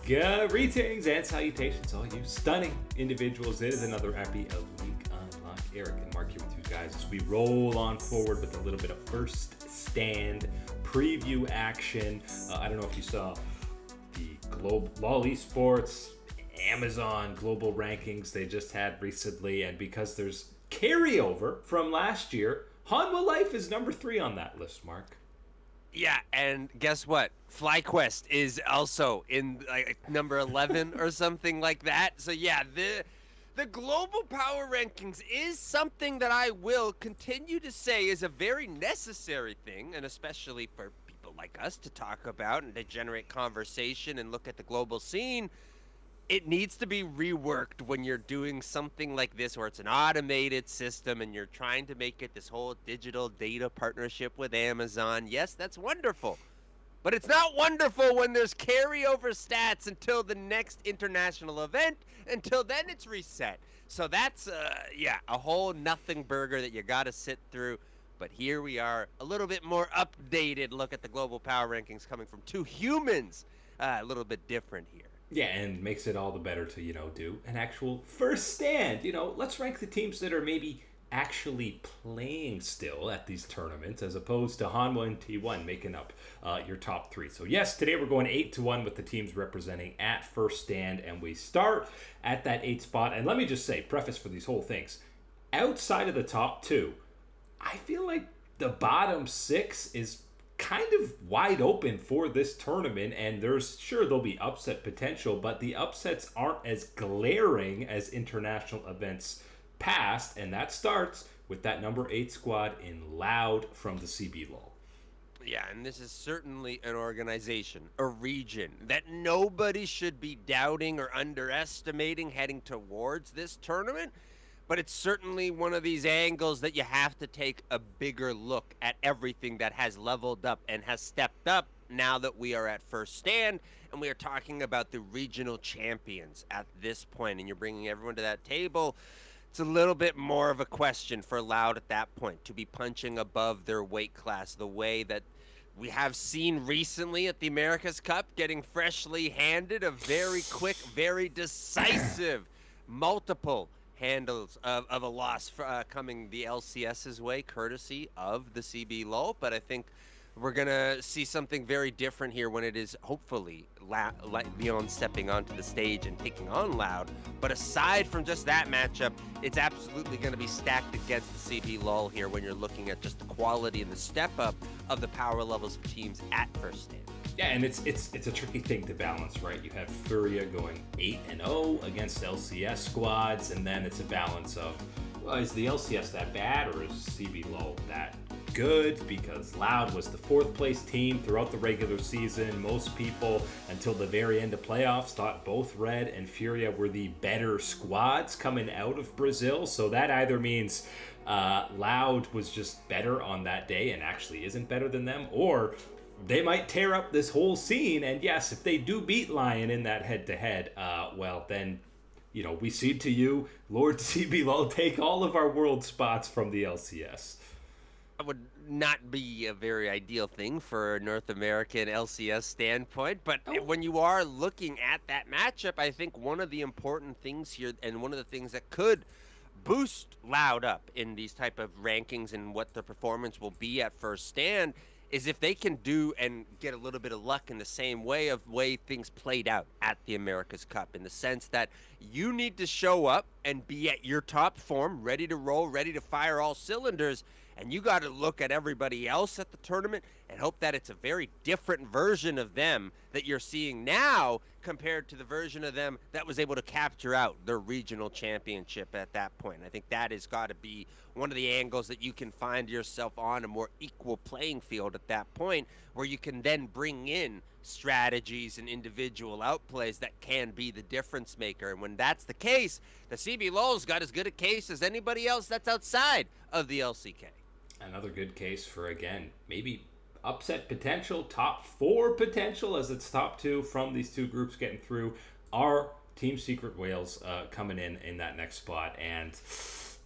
Greetings and salutations, all you stunning individuals. It is another happy Week Unlock. Eric and Mark here with you guys as we roll on forward with a little bit of first stand preview action. I don't know if you saw the Lyon Esports, Amazon global rankings they just had recently, and because there's carryover from last year, Hanwha Life is number 3 on that list, Mark. Yeah, and guess what? FlyQuest is also in like number 11 or something like that. So yeah, the global power rankings is something that I will continue to say is a very necessary thing, and especially for people like us to talk about and to generate conversation and look at the global scene. It needs to be reworked when you're doing something like this where it's an automated system and you're trying to make it this whole digital data partnership with Amazon. Yes, that's wonderful. But it's not wonderful when there's carryover stats until the next international event. Until then, it's reset. So that's, a whole nothing burger that you got to sit through. But here we are, a little bit more updated look at the global power rankings coming from two humans. A little bit different here. Yeah, and makes it all the better to, do an actual first stand. Let's rank the teams that are maybe actually playing still at these tournaments as opposed to Hanwha and T1 making up your top 3. So yes, today we're going 8-1 with the teams representing at first stand, and we start at that 8 spot. And let me just say, preface for these whole things, outside of the top 2, I feel like the bottom 6 is kind of wide open for this tournament, and there'll be upset potential, but the upsets aren't as glaring as international events past, and that starts with that number 8 squad in Loud from the CB Lol. Yeah, and this is certainly an organization, a region that nobody should be doubting or underestimating heading towards this tournament. But it's certainly one of these angles that you have to take a bigger look at everything that has leveled up and has stepped up now that we are at first stand. And we are talking about the regional champions at this point. And you're bringing everyone to that table. It's a little bit more of a question for Loud at that point to be punching above their weight class the way that we have seen recently at the America's Cup, getting freshly handed a very quick, very decisive, multiple handles of a loss coming the LCS's way, courtesy of the CB Lol. But I think we're going to see something very different here when it is hopefully Lyon stepping onto the stage and taking on Loud. But aside from just that matchup, it's absolutely going to be stacked against the CB Lol here when you're looking at just the quality and the step up of the power levels of teams at first stand. Yeah, and it's a tricky thing to balance, right? You have Furia going 8-0 against LCS squads, and then it's a balance of, well, is the LCS that bad or is CB Lol that good? Because Loud was the 4th place team throughout the regular season. Most people, until the very end of playoffs, thought both Red and Furia were the better squads coming out of Brazil. So that either means Loud was just better on that day and actually isn't better than them, or they might tear up this whole scene. And yes, if they do beat Lyon in that head-to-head, well, then, we cede to you, Lord CB Lol, take all of our world spots from the LCS. That would not be a very ideal thing for a North American LCS standpoint, but when you are looking at that matchup, I think one of the important things here, and one of the things that could boost Loud up in these type of rankings and what the performance will be at first stand, is if they can do and get a little bit of luck in the same way things played out at the America's Cup, in the sense that you need to show up and be at your top form, ready to roll, ready to fire all cylinders, and you got to look at everybody else at the tournament and hope that it's a very different version of them that you're seeing now compared to the version of them that was able to capture out their regional championship at that point. I think that has got to be one of the angles that you can find yourself on a more equal playing field at that point, where you can then bring in strategies and individual outplays that can be the difference maker. And when that's the case, the CB Lol's got as good a case as anybody else that's outside of the LCK. Another good case for, again, maybe upset potential, top 4 potential, as it's top 2 from these two groups getting through, are Team Secret Whales coming in that next spot. And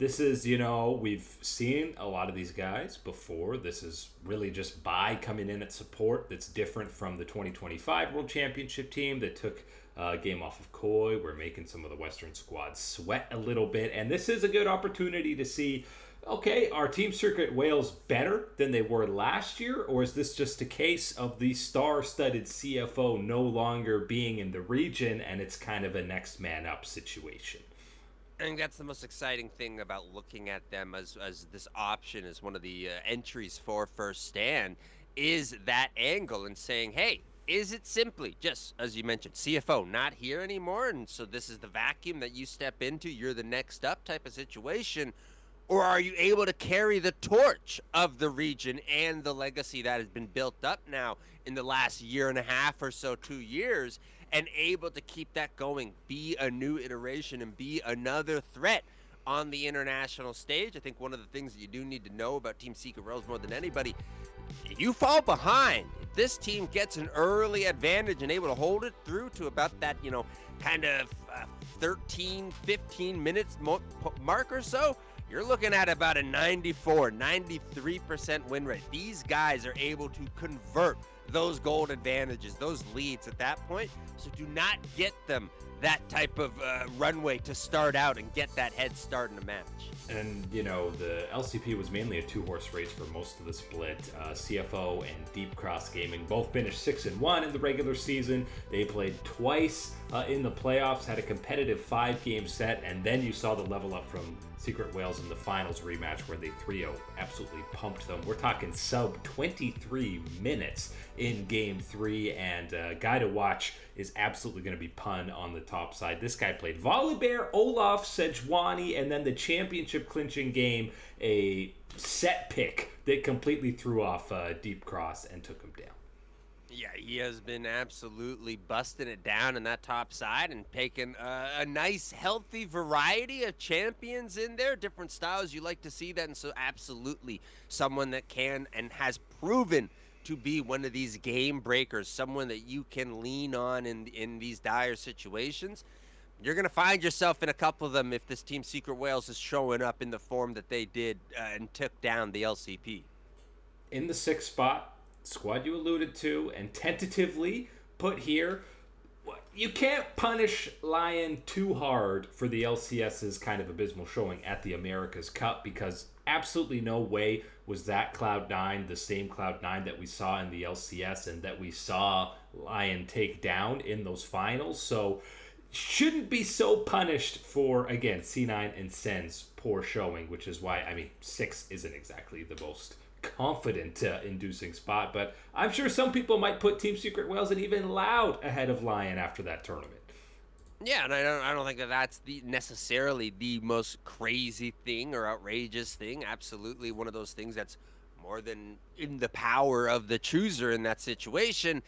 This is, you know, we've seen a lot of these guys before. This is really just coming in at support. That's different from the 2025 World Championship team that took a game off of Koi. We're making some of the Western squads sweat a little bit. And this is a good opportunity to see, okay, are Team Circuit Wales better than they were last year? Or is this just a case of the star-studded CFO no longer being in the region and it's kind of a next man up situation? I think that's the most exciting thing about looking at them as this option as one of the entries for first stand is that angle and saying, hey, is it simply just, as you mentioned, CFO not here anymore, and so this is the vacuum that you step into, you're the next up type of situation? Or are you able to carry the torch of the region and the legacy that has been built up now in the last year and a half or so, 2 years, and able to keep that going, be a new iteration and be another threat on the international stage? I think one of the things that you do need to know about Team Secret Rose more than anybody, you fall behind. If this team gets an early advantage and able to hold it through to about that, kind of 13, 15 minutes mark or so, you're looking at about a 94, 93% win rate. These guys are able to convert those gold advantages, those leads at that point. So do not get them that type of runway to start out and get that head start in a match. And, the LCP was mainly a two-horse race for most of the split. CFO and Deep Cross Gaming both finished 6-1 in the regular season. They played twice in the playoffs, had a competitive 5-game set, and then you saw the level up from Secret Wales in the finals rematch where they 3-0 absolutely pumped them. We're talking sub 23 minutes in game 3, and guy to watch is absolutely going to be Pun on the top side. This guy played Volibear, Olaf, Sejuani, and then the championship clinching game, a set pick that completely threw off Deep Cross and took him down. Yeah, he has been absolutely busting it down in that top side and taking a nice, healthy variety of champions in there, different styles. You like to see that, and so absolutely someone that can and has proven to be one of these game breakers, someone that you can lean on in these dire situations. You're going to find yourself in a couple of them if this Team Secret Wales is showing up in the form that they did and took down the LCP. In the 6th spot, squad you alluded to and tentatively put here, you can't punish Lyon too hard for the LCS's kind of abysmal showing at the America's Cup, because absolutely no way was that Cloud9 the same Cloud9 that we saw in the LCS and that we saw Lyon take down in those finals. So shouldn't be so punished for, again, C9 and Sen's poor showing, which is why, 6 isn't exactly the most confident inducing spot, but I'm sure some people might put Team Secret Wales and even Loud ahead of Lyon after that tournament. Yeah, and I don't think that that's necessarily the most crazy thing or outrageous thing. Absolutely one of those things that's more than in the power of the chooser in that situation.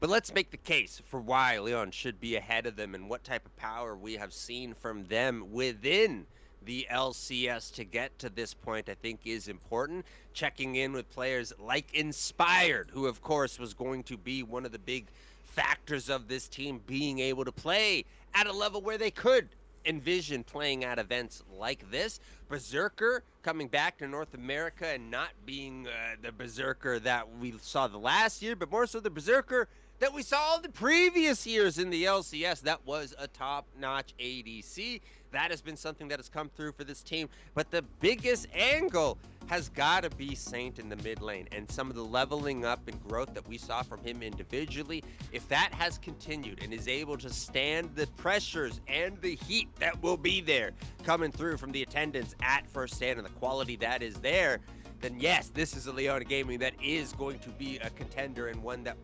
But let's make the case for why Lyon should be ahead of them and what type of power we have seen from them within the LCS to get to this point, I think, is important. Checking in with players like Inspired, who of course was going to be one of the big factors of this team being able to play at a level where they could envision playing at events like this. Berserker coming back to North America and not being the Berserker that we saw the last year, but more so the Berserker that we saw the previous years in the LCS. That was a top-notch ADC. That has been something that has come through for this team. But the biggest angle has got to be Saint in the mid lane, and some of the leveling up and growth that we saw from him individually. If that has continued and is able to stand the pressures and the heat that will be there coming through from the attendance at first stand and the quality that is there, then yes, this is a Lyon Gaming that is going to be a contender and one that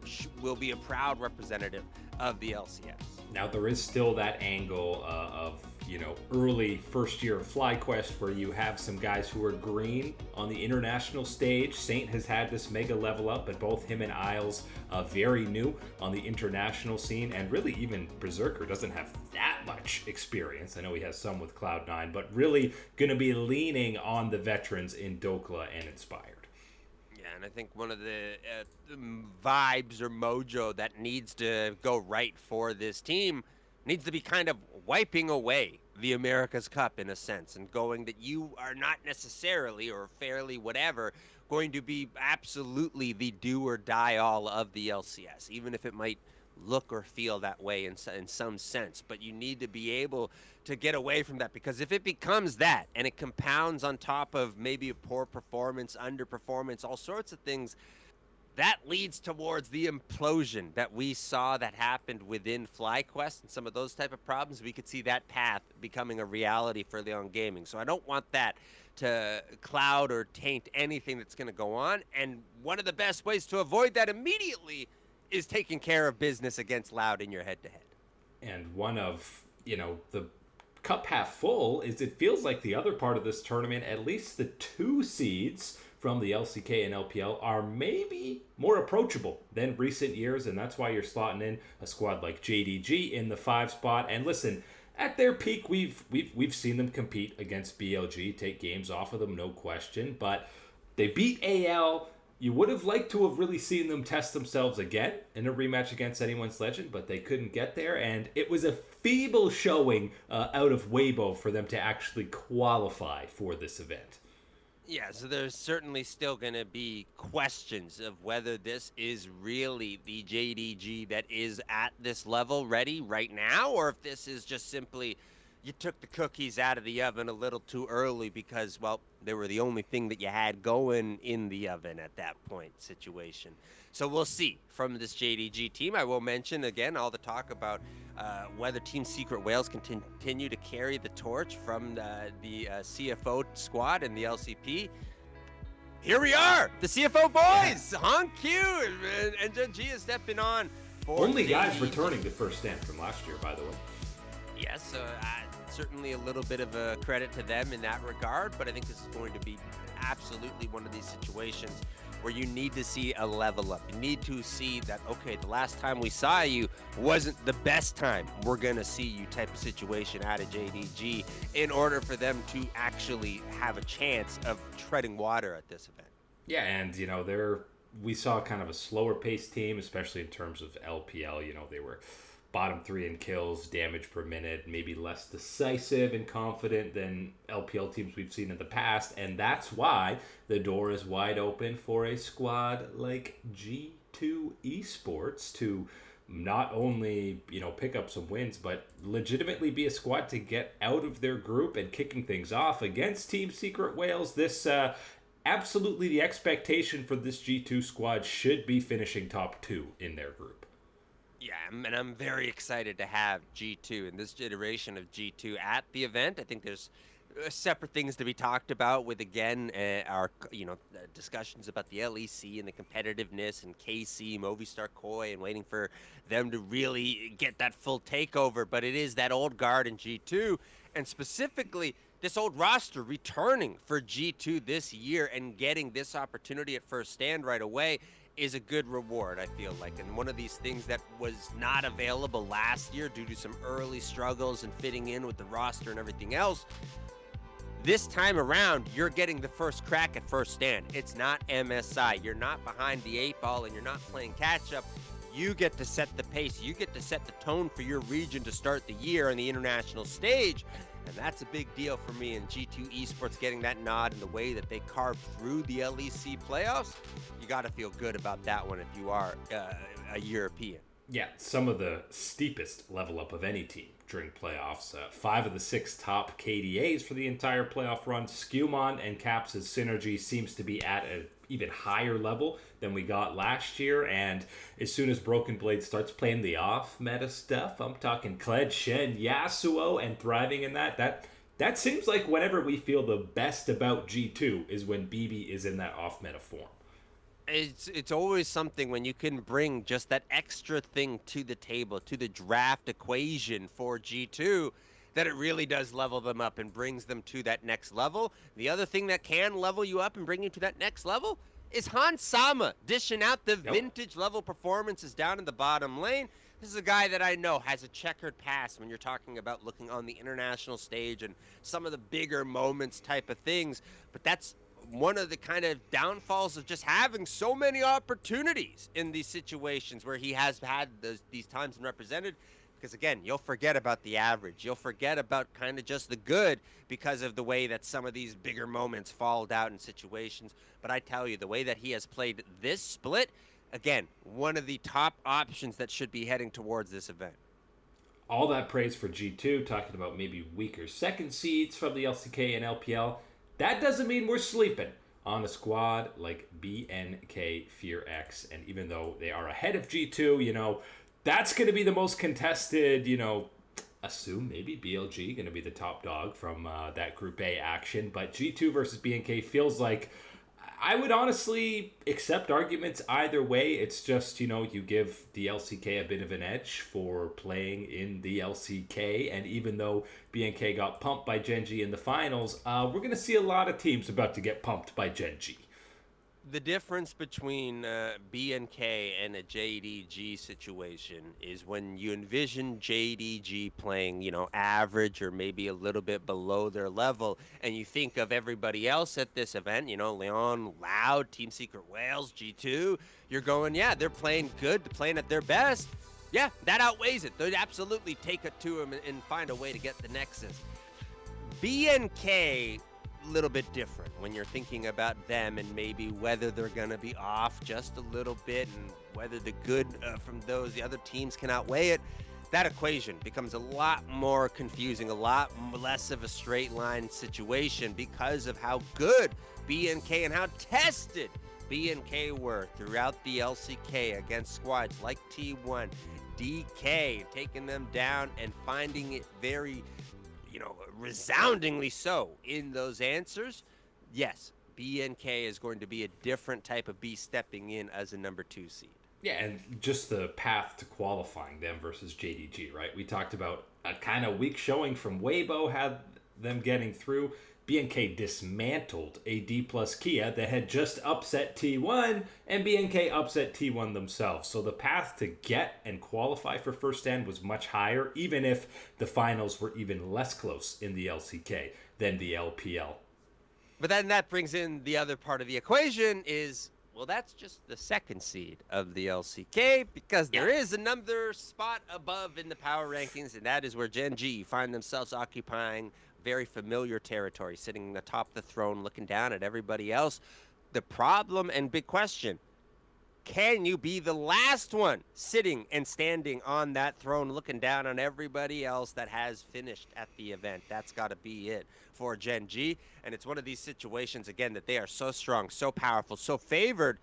will be a proud representative of the LCS. Now, there is still that angle of, early first year of FlyQuest where you have some guys who are green on the international stage. Saint has had this mega level up, but both him and Isles very new on the international scene, and really even Berserker doesn't have that much experience. I know he has some with Cloud9, but really going to be leaning on the veterans in Dokla and Inspired. And I think one of the vibes or mojo that needs to go right for this team needs to be kind of wiping away the America's Cup in a sense and going that you are not necessarily or fairly whatever going to be absolutely the do or die all of the LCS, even if it might look or feel that way in some sense. But you need to be able to get away from that, because if it becomes that and it compounds on top of maybe a poor performance, underperformance, all sorts of things, that leads towards the implosion that we saw that happened within FlyQuest and some of those type of problems. We could see that path becoming a reality for Lyon Gaming. So I don't want that to cloud or taint anything that's going to go on. And one of the best ways to avoid that immediately is taking care of business against Loud in your head-to-head. And one of, the cup half full is it feels like the other part of this tournament, at least the 2 seeds from the LCK and LPL, are maybe more approachable than recent years, and that's why you're slotting in a squad like JDG in the 5 spot. And listen, at their peak, we've seen them compete against BLG, take games off of them, no question, but they beat AL. You would have liked to have really seen them test themselves again in a rematch against Anyone's Legend, but they couldn't get there, and it was a feeble showing out of Weibo for them to actually qualify for this event. Yeah, so there's certainly still going to be questions of whether this is really the JDG that is at this level ready right now, or if this is just simply you took the cookies out of the oven a little too early because, well, they were the only thing that you had going in the oven at that point situation. So we'll see from this JDG team. I will mention, again, all the talk about whether Team Secret Whales can continue to carry the torch from the CFO squad and the LCP. Here we are, the CFO boys, Han Q and GenG is stepping on. Only guys returning to first stand from last year, by the way. Yes, certainly a little bit of a credit to them in that regard, but I think this is going to be absolutely one of these situations where you need to see a level up. You need to see that, okay, the last time we saw you wasn't the best time we're going to see you type of situation out of JDG in order for them to actually have a chance of treading water at this event. Yeah, and, we saw kind of a slower paced team, especially in terms of LPL. They were bottom 3 in kills, damage per minute, maybe less decisive and confident than LPL teams we've seen in the past, and that's why the door is wide open for a squad like G2 Esports to not only, pick up some wins, but legitimately be a squad to get out of their group and kicking things off against Team Secret Whales. This absolutely the expectation for this G2 squad should be finishing top 2 in their group. Yeah, and I'm very excited to have G2 and this iteration of G2 at the event. I think there's separate things to be talked about with, again, our discussions about the LEC and the competitiveness and KC, Movistar Koi, and waiting for them to really get that full takeover. But it is that old guard in G2, and specifically this old roster returning for G2 this year and getting this opportunity at first stand right away is a good reward, I feel like. And one of these things that was not available last year due to some early struggles and fitting in with the roster and everything else, this time around, you're getting the first crack at first stand. It's not MSI. You're not behind the 8 ball and you're not playing catch up. You get to set the pace. You get to set the tone for your region to start the year on the international stage. And that's a big deal for me, and G2 Esports getting that nod in the way that they carved through the LEC playoffs. You got to feel good about that one if you are a European. Yeah, some of the steepest level up of any team during playoffs. 5 of the 6 top KDAs for the entire playoff run. Skewmon and Caps' synergy seems to be at an even higher level than we got last year, and as soon as Broken Blade starts playing the off-meta stuff, I'm talking Kled, Shen, Yasuo, and thriving in that seems like whenever we feel the best about G2 is when BB is in that off-meta form. It's always something when you can bring just that extra thing to the table, to the draft equation for G2, that it really does level them up and brings them to that next level. The other thing that can level you up and bring you to that next level is Hans Sama dishing out the vintage level performances down in the bottom lane. This is a guy that I know has a checkered past when you're talking about looking on the international stage and some of the bigger moments type of things, but that's one of the kind of downfalls of just having so many opportunities in these situations where he has had these times and represented. Because again, you'll forget about the average. You'll forget about kind of just the good because of the way that some of these bigger moments fall out in situations. But I tell you, the way that he has played this split, again, one of the top options that should be heading towards this event. All that praise for G2, talking about maybe weaker second seeds from the LCK and LPL. That doesn't mean we're sleeping on a squad like BNK Fear X. And even though they are ahead of G2, that's going to be the most contested, assume maybe BLG going to be the top dog from that Group A action. But G2 versus BNK feels like I would honestly accept arguments either way. It's just, you give the LCK a bit of an edge for playing in the LCK. And even though BNK got pumped by GenG in the finals, we're going to see a lot of teams about to get pumped by GenG. The difference between BNK and a JDG situation is when you envision JDG playing, average or maybe a little bit below their level, and you think of everybody else at this event, Lyon, Loud, Team Secret Whales, G2, you're going, yeah, they're playing good, they're playing at their best. Yeah, that outweighs it. They'd absolutely take it to them and find a way to get the Nexus. BNK, little bit different when you're thinking about them and maybe whether they're going to be off just a little bit and whether the good from the other teams can outweigh it. That equation becomes a lot more confusing, a lot less of a straight line situation because of how good BNK and how tested BNK were throughout the LCK against squads like T1, DK, taking them down and finding it very resoundingly so in those answers. Yes, BNK is going to be a different type of beast stepping in as a number 2 seed. Yeah, and just the path to qualifying them versus JDG, right? We talked about a kind of weak showing from Weibo had them getting through. BNK dismantled a D plus Kia that had just upset T1, and BNK upset T1 themselves. So the path to get and qualify for first stand was much higher, even if the finals were even less close in the LCK than the LPL. But then that brings in the other part of the equation is, well, that's just the second seed of the LCK because there is another spot above in the power rankings, and that is where GenG find themselves occupying very familiar territory, sitting atop the throne, looking down at everybody else. The problem and big question, can you be the last one sitting and standing on that throne, looking down on everybody else that has finished at the event? That's got to be it for GenG. And it's one of these situations, again, that they are so strong, so powerful, so favored,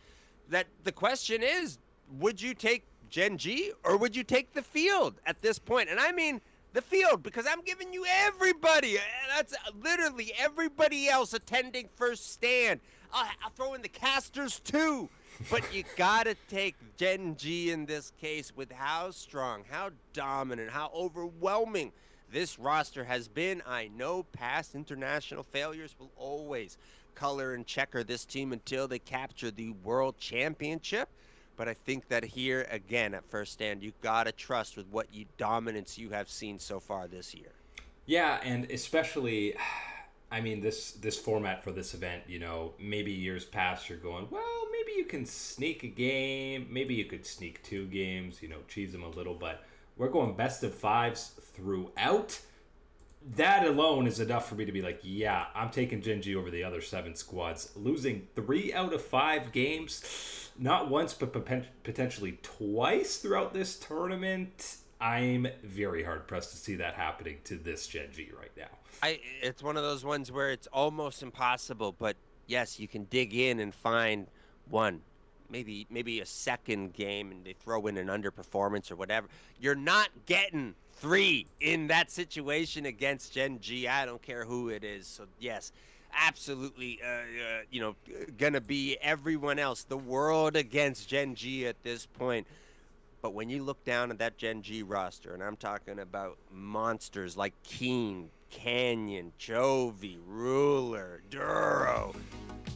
that the question is, would you take GenG or would you take the field at this point? And I mean the field, because I'm giving you everybody. That's literally everybody else attending first stand. I'll throw in the casters too. But you gotta take GenG in this case with how strong, how dominant, how overwhelming this roster has been. I know past international failures will always color and checker this team until they capture the world championship. But I think that here, again, at first stand, you've got to trust with what dominance you have seen so far this year. Yeah, and especially, I mean, this format for this event, maybe years past you're going, well, maybe you can sneak a game, maybe you could sneak 2 games, cheese them a little, but we're going best of 5s throughout. That alone is enough for me to be like, yeah, I'm taking GenG over the other 7 squads. Losing 3 out of 5 games, not once, but potentially twice throughout this tournament. I'm very hard-pressed to see that happening to this GenG right now. It's one of those ones where it's almost impossible, but yes, you can dig in and find one, maybe a second game, and they throw in an underperformance or whatever. You're not getting 3 in that situation against GenG. I don't care who it is. So yes, absolutely, gonna be everyone else, the world against GenG at this point. But when you look down at that GenG roster, and I'm talking about monsters like Keen, Canyon, Jovi, Ruler, Duro,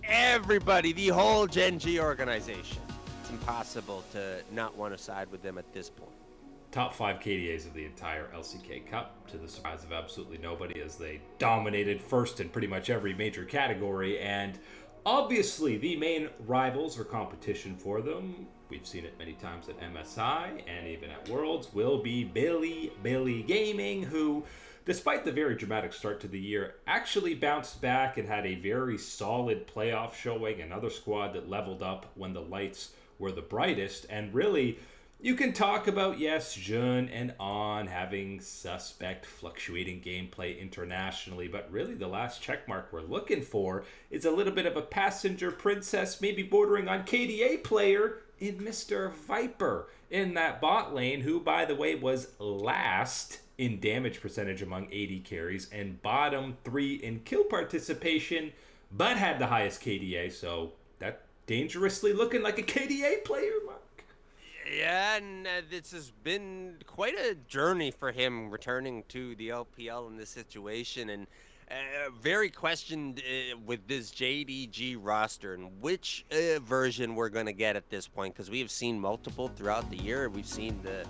everybody, the whole GenG organization, it's impossible to not want to side with them at this point. Top 5 KDAs of the entire LCK Cup, to the surprise of absolutely nobody, as they dominated first in pretty much every major category. And obviously the main rivals or competition for them we've seen it many times at MSI and even at Worlds, will be Billy Gaming, who, despite the very dramatic start to the year, actually bounced back and had a very solid playoff showing. Another squad that leveled up when the lights were the brightest. And really, you can talk about, yes, Jun and On having suspect fluctuating gameplay internationally, but really the last checkmark we're looking for is a little bit of a passenger princess, maybe bordering on KDA player in Mr. Viper in that bot lane, who, by the way, was last in damage percentage among AD carries and bottom 3 in kill participation, but had the highest KDA, so that dangerously looking like a KDA player, Mark. Yeah, and this has been quite a journey for him returning to the LPL in this situation, and very questioned with this JDG roster and which version we're going to get at this point, because we have seen multiple throughout the year. We've seen the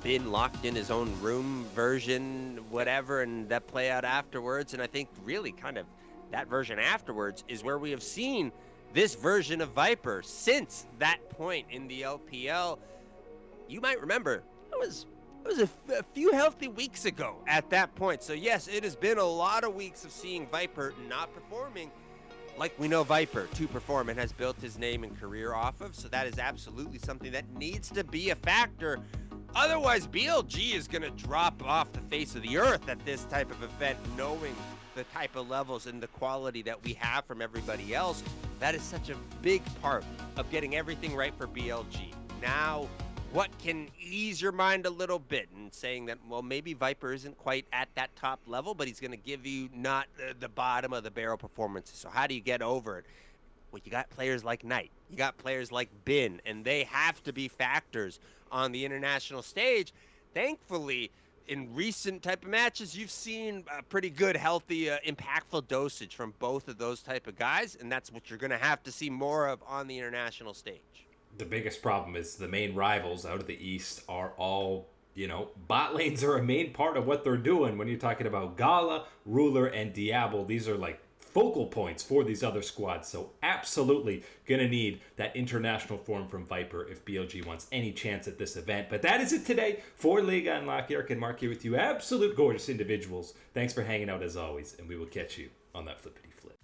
been locked in his own room version, whatever, and that play out afterwards. And I think really kind of that version afterwards is where we have seen this version of Viper since that point in the LPL. You might remember it was a few healthy weeks ago at that point. So yes, it has been a lot of weeks of seeing Viper not performing like we know Viper to perform and has built his name and career off of. So that is absolutely something that needs to be a factor. Otherwise, BLG is going to drop off the face of the earth at this type of event, knowing the type of levels and the quality that we have from everybody else. That is such a big part of getting everything right for BLG. Now, what can ease your mind a little bit and saying that, well, maybe Viper isn't quite at that top level, but he's going to give you not the bottom of the barrel performances. So how do you get over it? Well, you got players like Knight, you got players like Bin, and they have to be factors on the international stage. Thankfully, in recent type of matches, you've seen a pretty good, healthy, impactful dosage from both of those type of guys, and that's what you're going to have to see more of on the international stage. The biggest problem is the main rivals out of the East are all, bot lanes are a main part of what they're doing. When you're talking about Gala, Ruler, and Diablo, these are like focal points for these other squads. So absolutely gonna need that international form from Viper if BLG wants any chance at this event. But that is it today for Liga Unlocked. Eric and Mark here with you, absolute gorgeous individuals. Thanks for hanging out as always, and we will catch you on that flippity flip.